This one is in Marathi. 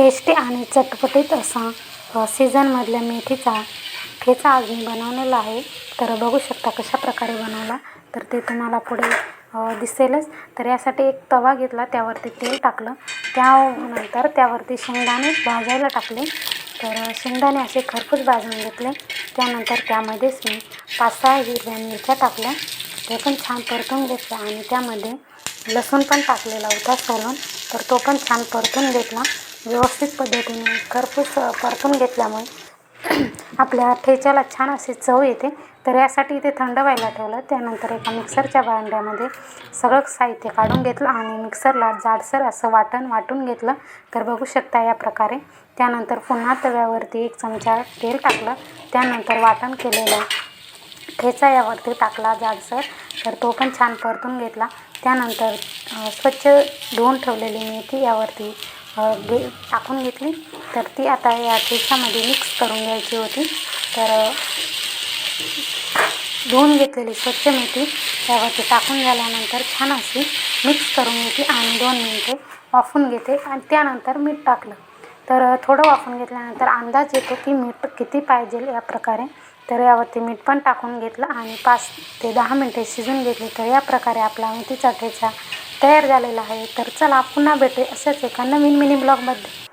टेस्टी आणि चटपटीत असा सीझनमधल्या मेथीचा ठेचा आज मी बनवलेला आहे. तर बघू शकता कशा प्रकारे बनवला तर ते तुम्हाला पुढे दिसेलच. तर यासाठी एक तवा घेतला, त्यावरती तेल टाकलं, त्यानंतर त्यावरती शेंगदाणे भाजायला टाकले. तर शेंगदाणे असे खरपूस भाजून घेतले. त्यानंतर त्यामध्येच मी 5-6 हिरव्या मिरच्या टाकल्या, ते पण छान परतून घेतल्या आणि त्यामध्ये लसूण पण टाकलेला होता सोलून, तर तो पण छान परतून घेतला. व्यवस्थित पद्धतीने खरपूस परतून घेतल्यामुळे आपल्या ठेच्याला छान अशी चव येते. तर यासाठी इथे थंड व्हायला ठेवलं. त्यानंतर एका मिक्सरच्या भांड्यामध्ये सगळं साहित्य काढून घेतलं आणि मिक्सरला जाडसर असं वाटून घेतलं. तर बघू शकता या प्रकारे. त्यानंतर पुन्हा तव्यावरती 1 चमचा तेल टाकलं, त्यानंतर वाटण केलेलं ठेचा यावरती टाकला जाडसर, तर तो पण छान परतून घेतला. त्यानंतर स्वच्छ धुवून ठेवलेली मेथी यावरती टाकून घेतली. तर ती आता या ठेच्यामध्ये मिक्स करून घ्यायची होती. तर धुवून घेतलेली स्वच्छ मेथी त्यावरती टाकून झाल्यानंतर छान अशी मिक्स करून घेतली आणि 2 मिनिटे वाफवून घेते आणि त्यानंतर मीठ टाकलं. तर थोडं वाफवून घेतल्यानंतर अंदाज येतो की मीठ किती पाहिजे या प्रकारे. तर यावरती मीठ पण टाकून घेतलं आणि 5 ते 10 मिनिटे शिजून घेतली. तर या प्रकारे आपला मेथीचा ठेचा तयार झालेला आहे. तर चला पुन्हा भेटू अशाच एका नवीन मिनी ब्लॉगमध्ये.